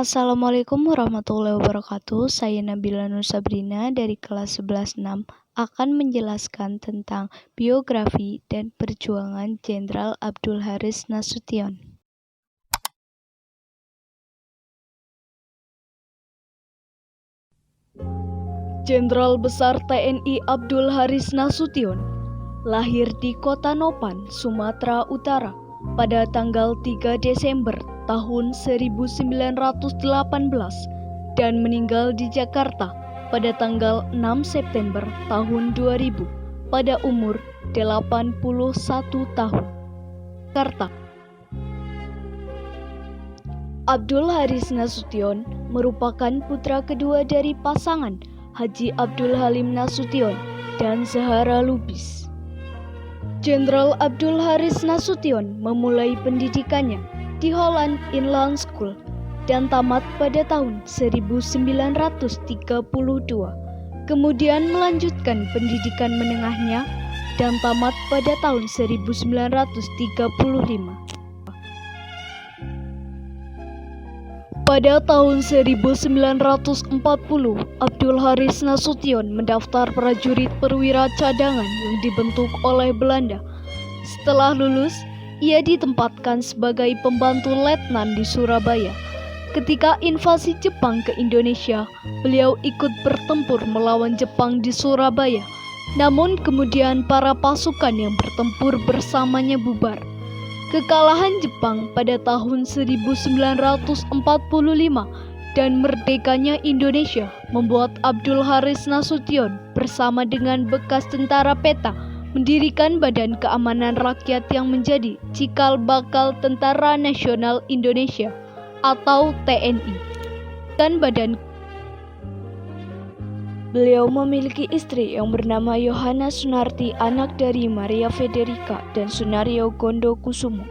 Assalamualaikum warahmatullahi wabarakatuh. Saya Nabila Nur Sabrina dari kelas 11-6 akan menjelaskan tentang biografi dan perjuangan Jenderal Abdul Haris Nasution. Jenderal Besar TNI Abdul Haris Nasution lahir di Kota Nopan, Sumatera Utara pada tanggal 3 Desember tahun 1918 dan meninggal di Jakarta pada tanggal 6 September tahun 2000 pada umur 81 tahun. Jakarta. Abdul Haris Nasution merupakan putra kedua dari pasangan Haji Abdul Halim Nasution dan Zahara Lubis. Jenderal Abdul Haris Nasution memulai pendidikannya di Holland Inland School dan tamat pada tahun 1932. Kemudian melanjutkan pendidikan menengahnya dan tamat pada tahun 1935. Pada tahun 1940, Abdul Haris Nasution mendaftar prajurit perwira cadangan yang dibentuk oleh Belanda. Setelah lulus, ia ditempatkan sebagai pembantu letnan di Surabaya. Ketika invasi Jepang ke Indonesia, beliau ikut bertempur melawan Jepang di Surabaya. Namun kemudian para pasukan yang bertempur bersamanya bubar. Kekalahan Jepang pada tahun 1945 dan merdekanya Indonesia membuat Abdul Haris Nasution bersama dengan bekas tentara PETA mendirikan Badan Keamanan Rakyat yang menjadi cikal bakal Tentara Nasional Indonesia atau TNI. Beliau memiliki istri yang bernama Yohana Sunarti, anak dari Maria Federica dan Sunario Gondo Kusumo.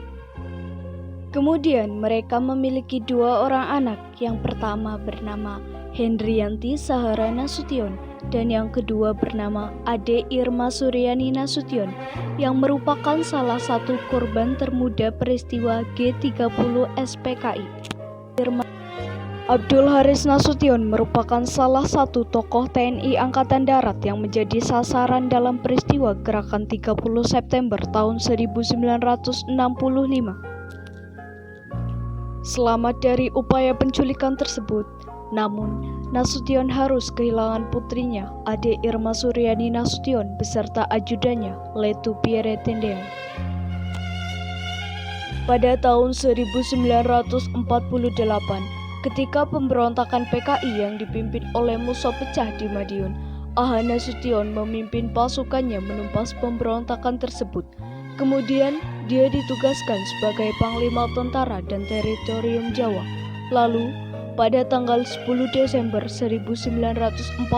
Kemudian mereka memiliki dua orang anak, yang pertama bernama Hendrianti Sahara Nasution dan yang kedua bernama Ade Irma Suryani Nasution yang merupakan salah satu korban termuda peristiwa G30 SPKI. Abdul Haris Nasution merupakan salah satu tokoh TNI Angkatan Darat yang menjadi sasaran dalam peristiwa Gerakan 30 September tahun 1965. Selamat dari upaya penculikan tersebut, namun Nasution harus kehilangan putrinya, Ade Irma Suryani Nasution beserta ajudannya, Letu Pierre Tendean. Pada tahun 1948, ketika pemberontakan PKI yang dipimpin oleh Musa pecah di Madiun, A.H. Nasution memimpin pasukannya menumpas pemberontakan tersebut. Kemudian, dia ditugaskan sebagai Panglima Tentara dan Teritorium Jawa. Lalu, pada tanggal 10 Desember 1949,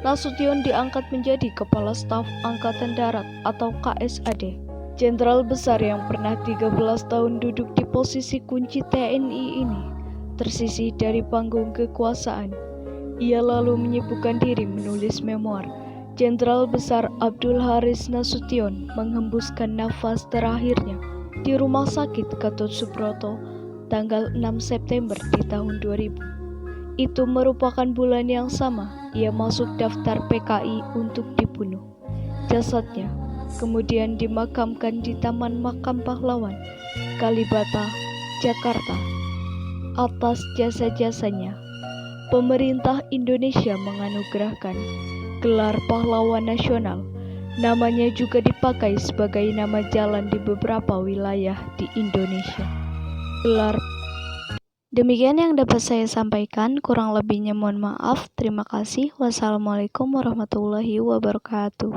Nasution diangkat menjadi Kepala Staf Angkatan Darat atau KSAD. Jenderal besar yang pernah 13 tahun duduk di posisi kunci TNI ini tersisih dari panggung kekuasaan. Ia lalu menyibukkan diri menulis memoir. Jenderal Besar Abdul Haris Nasution menghembuskan nafas terakhirnya di Rumah Sakit Gatot Subroto tanggal 6 September di tahun 2000. Itu merupakan bulan yang sama ia masuk daftar PKI untuk dibunuh. Jasadnya kemudian dimakamkan di Taman Makam Pahlawan, Kalibata, Jakarta. Atas jasa-jasanya, pemerintah Indonesia menganugerahkan gelar pahlawan nasional. Namanya juga dipakai sebagai nama jalan di beberapa wilayah di Indonesia. Demikian yang dapat saya sampaikan, kurang lebihnya mohon maaf. Terima kasih. Wassalamualaikum warahmatullahi wabarakatuh.